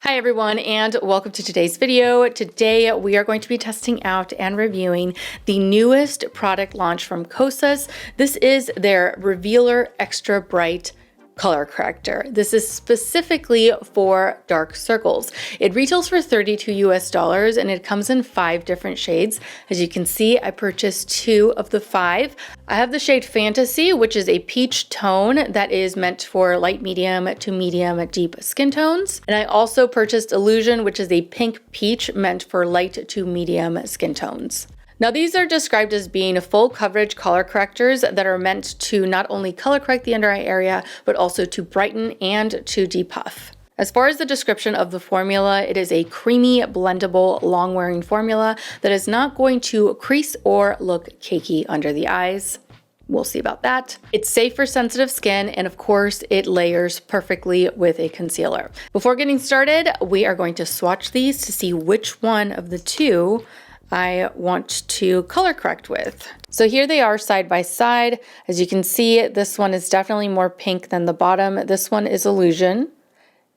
Hi everyone, and welcome to today's video. Today we are going to be testing out and reviewing the newest product launch from Kosas. This is their Revealer Extra Bright Color Corrector. This is specifically for dark circles. It retails for $32 US and it comes in 5 different shades. As you can see, I purchased 2 of the 5. I have the shade Fantasy, which is a peach tone that is meant for light medium to medium deep skin tones. And I also purchased Illusion, which is a pink peach meant for light to medium skin tones. Now these are described as being full coverage color correctors that are meant to not only color correct the under eye area, but also to brighten and to depuff. As far as the description of the formula, it is a creamy, blendable, long-wearing formula that is not going to crease or look cakey under the eyes. We'll see about that. It's safe for sensitive skin, and of course, it layers perfectly with a concealer. Before getting started, we are going to swatch these to see which one of the 2 I want to color correct with. So here they are side by side. As you can see, this one is definitely more pink than the bottom. This one is Illusion,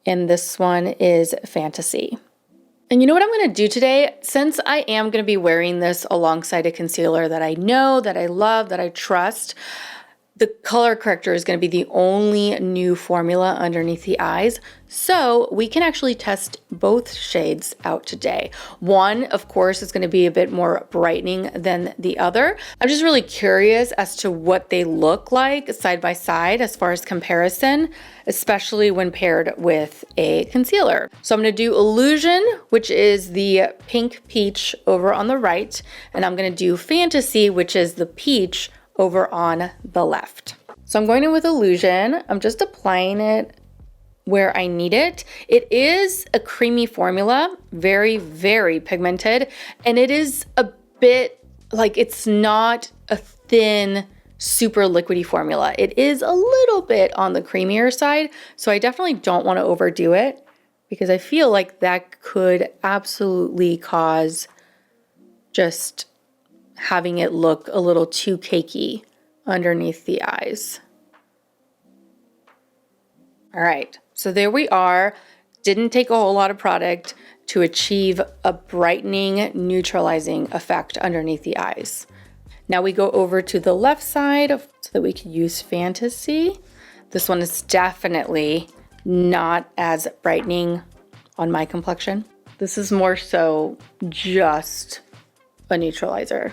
and this one is Fantasy. And you know what I'm gonna do today? Since I am gonna be wearing this alongside a concealer that I know, that I love, that I trust, the color corrector is going to be the only new formula underneath the eyes, so we can actually test both shades out today. One, of course, is going to be a bit more brightening than the other. I'm just really curious as to what they look like side by side as far as comparison, especially when paired with a concealer. So I'm going to do Illusion, which is the pink peach over on the right, and I'm going to do Fantasy, which is the peach over on the left. So I'm going in with Illusion. I'm just applying it where I need it. It is a creamy formula, very, very pigmented, and it is a bit like it's not a thin, super liquidy formula. It is a little bit on the creamier side, so I definitely don't want to overdo it because I feel like that could absolutely cause just having it look a little too cakey underneath the eyes. All right, so there we are. Didn't take a whole lot of product to achieve a brightening, neutralizing effect underneath the eyes. Now we go over to the left side so that we can use Fantasy. This one is definitely not as brightening on my complexion. This is more so just a neutralizer.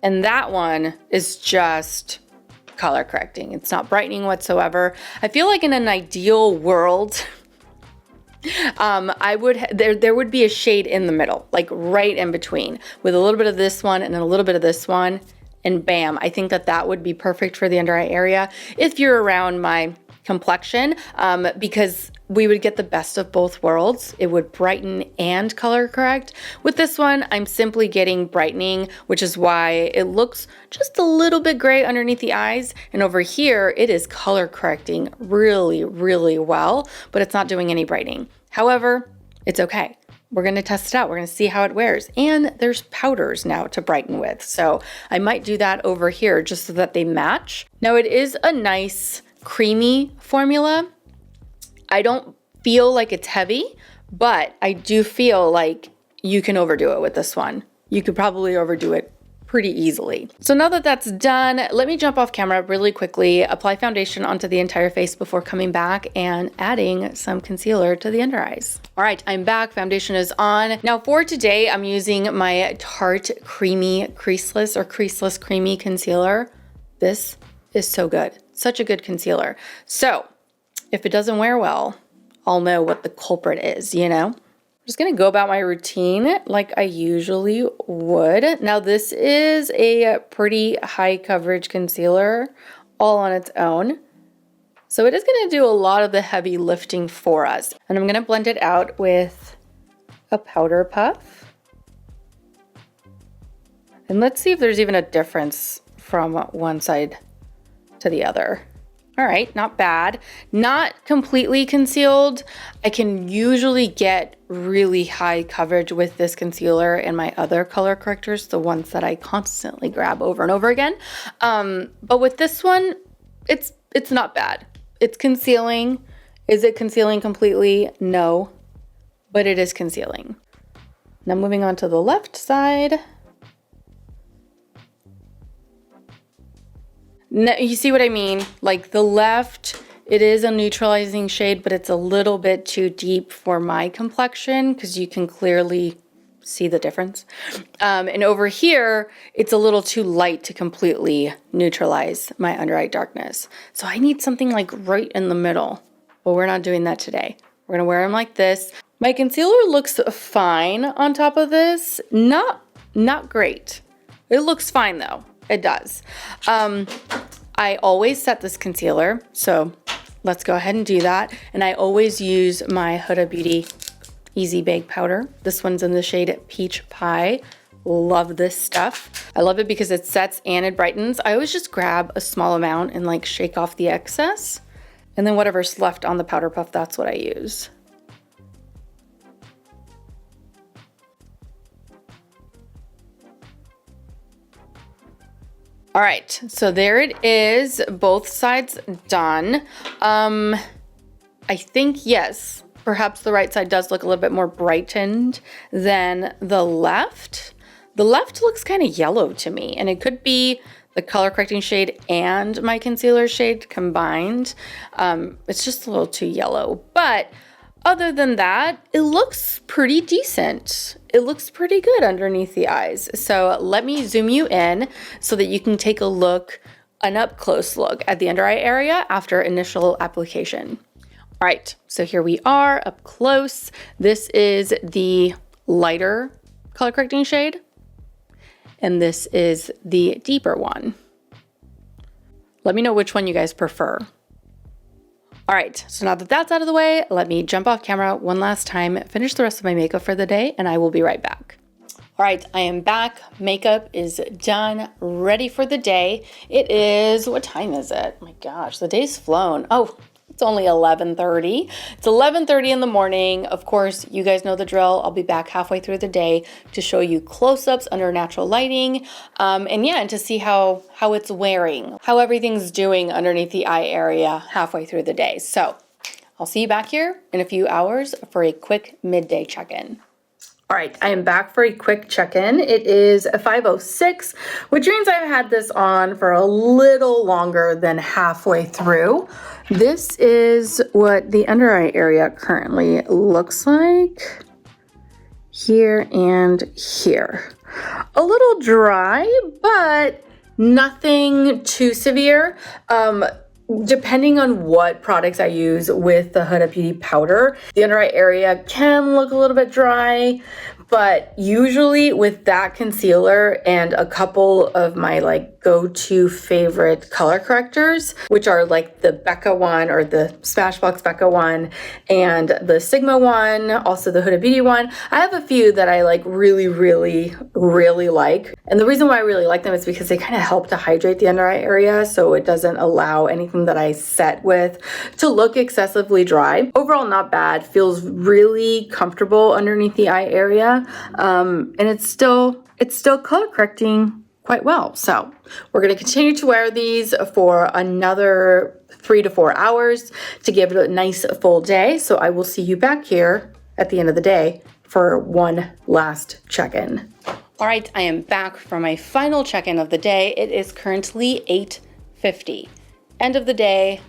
And that one is just color correcting. It's not brightening whatsoever. I feel like in an ideal world, there would be a shade in the middle, like right in between, with a little bit of this one and a little bit of this one, and bam, I think that would be perfect for the under eye area if you're around my complexion, because we would get the best of both worlds. It would brighten and color correct. With this one, I'm simply getting brightening, which is why it looks just a little bit gray underneath the eyes. And over here, it is color correcting really, really well, but it's not doing any brightening. However, it's okay. We're gonna test it out. We're gonna see how it wears. And there's powders now to brighten with. So I might do that over here just so that they match. Now it is a nice creamy formula. I don't feel like it's heavy, but I do feel like you can overdo it with this one. You could probably overdo it pretty easily. So now that that's done, let me jump off camera really quickly, apply foundation onto the entire face before coming back and adding some concealer to the under eyes. All right, I'm back. Foundation is on. Now for today, I'm using my Tarte Creamy Creaseless or Creaseless Creamy Concealer. This is so good. Such a good concealer. So if it doesn't wear well, I'll know what the culprit is, you know? I'm just gonna go about my routine like I usually would. Now this is a pretty high coverage concealer all on its own. So it is gonna do a lot of the heavy lifting for us. And I'm gonna blend it out with a powder puff. And let's see if there's even a difference from one side to the other. All right, not bad. Not completely concealed. I can usually get really high coverage with this concealer and my other color correctors, the ones that I constantly grab over and over again. But with this one, it's it's not bad. It's concealing. Is it concealing completely? No, but it is concealing. Now moving on to the left side. Now, you see what I mean? Like the left, it is a neutralizing shade, but it's a little bit too deep for my complexion because you can clearly see the difference. And over here, it's a little too light to completely neutralize my under eye darkness. So I need something like right in the middle, but we're not doing that today. We're gonna wear them like this. My concealer looks fine on top of this. Not great. It looks fine though, it does. I always set this concealer, so let's go ahead and do that. And I always use my Huda Beauty Easy Bake Powder. This one's in the shade Peach Pie. Love this stuff. I love it because it sets and it brightens. I always just grab a small amount and like shake off the excess. And then whatever's left on the powder puff, that's what I use. All right, so there it is, both sides done. I think, yes, perhaps the right side does look a little bit more brightened than the left. The left looks kind of yellow to me, and it could be the color correcting shade and my concealer shade combined. It's just a little too yellow, but other than that, it looks pretty decent. It looks pretty good underneath the eyes. So let me zoom you in so that you can take a look, an up close look at the under eye area after initial application. All right, so here we are up close. This is the lighter color correcting shade, and this is the deeper one. Let me know which one you guys prefer. All right, so now that that's out of the way, let me jump off camera one last time, finish the rest of my makeup for the day, and I will be right back. All right, I am back. Makeup is done, ready for the day. It is, what time is it? Oh my gosh, the day's flown. Oh, it's only 11:30. It's 11:30 in the morning. Of course, you guys know the drill. I'll be back halfway through the day to show you close-ups under natural lighting. And to see how it's wearing, how everything's doing underneath the eye area halfway through the day. So I'll see you back here in a few hours for a quick midday check-in. All right, I am back for a quick check-in. It is 5:06, which means I've had this on for a little longer than halfway through. This is what the under eye area currently looks like. Here and here. A little dry, but nothing too severe. Depending on what products I use with the Huda Beauty powder, the under eye area can look a little bit dry, but usually with that concealer and a couple of my like go-to favorite color correctors, which are like the Becca one or the Smashbox Becca one and the Sigma one, also the Huda Beauty one. I have a few that I like really like. And the reason why I really like them is because they kind of help to hydrate the under eye area so it doesn't allow anything that I set with to look excessively dry. Overall, not bad. Feels really comfortable underneath the eye area. And it's still color correcting quite well. So we're going to continue to wear these for another 3 to 4 hours to give it a nice full day. So I will see you back here at the end of the day for one last check-in. All right, I am back for my final check-in of the day. It is currently 8:50. End of the day.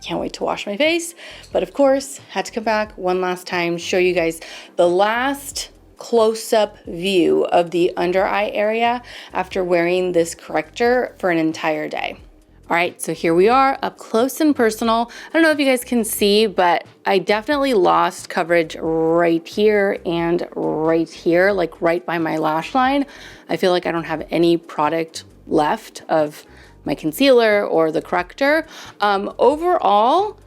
Can't wait to wash my face. But of course, had to come back one last time, show you guys the last close-up view of the under eye area after wearing this corrector for an entire day. All right, so here we are up close and personal. I don't know if you guys can see, but I definitely lost coverage right here and right here, like right by my lash line. I feel like I don't have any product left of my concealer or the corrector. Overall,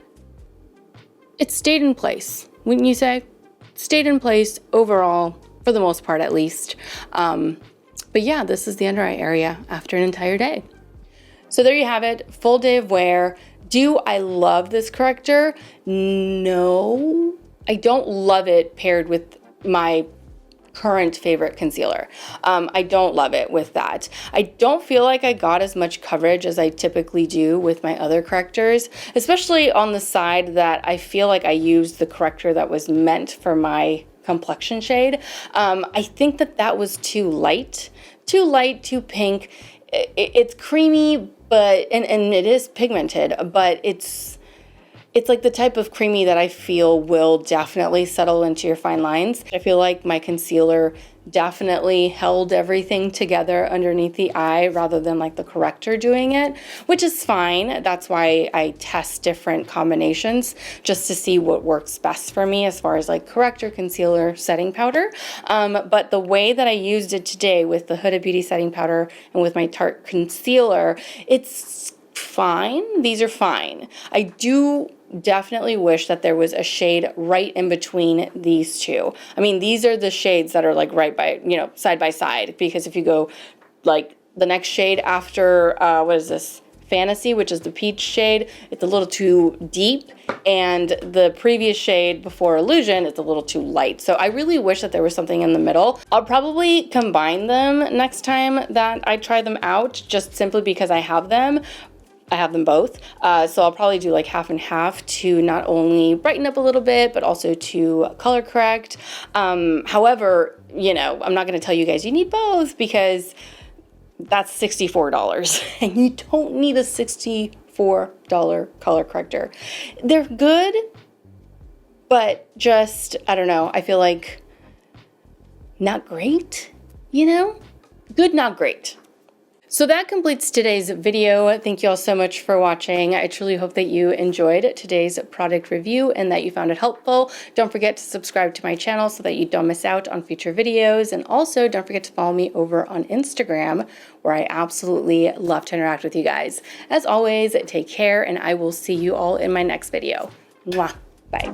it stayed in place, wouldn't you say? Stayed in place overall, for the most part at least. But yeah, this is the under eye area after an entire day. So there you have it, full day of wear. Do I love this corrector? No, I don't love it paired with my current favorite concealer. I don't love it with that. I don't feel like I got as much coverage as I typically do with my other correctors, especially on the side that I feel like I used the corrector that was meant for my complexion shade. I think that was too light, too pink. It's creamy, but, and it is pigmented, but it's like the type of creamy that I feel will definitely settle into your fine lines. I feel like my concealer definitely held everything together underneath the eye rather than like the corrector doing it, which is fine. That's why I test different combinations just to see what works best for me as far as like corrector, concealer, setting powder. But the way that I used it today with the Huda Beauty setting powder and with my Tarte concealer, it's fine. These are fine. I do definitely wish that there was a shade right in between these two. I mean, these are the shades that are like right by, you know, side by side, because if you go like the next shade after, what is this? Fantasy, which is the peach shade, it's a little too deep, and the previous shade before Illusion, it's a little too light. So I really wish that there was something in the middle. I'll probably combine them next time that I try them out, just simply because I have them. I have them both. So I'll probably do like half and half to not only brighten up a little bit, but also to color correct. However, you know, I'm not going to tell you guys you need both, because that's $64 and you don't need a $64 color corrector. They're good, but just, I don't know, I feel like not great, you know? Good, not great. So that completes today's video. Thank you all so much for watching. I truly hope that you enjoyed today's product review and that you found it helpful. Don't forget to subscribe to my channel so that you don't miss out on future videos. And also don't forget to follow me over on Instagram, where I absolutely love to interact with you guys. As always, take care, and I will see you all in my next video. Mwah. Bye.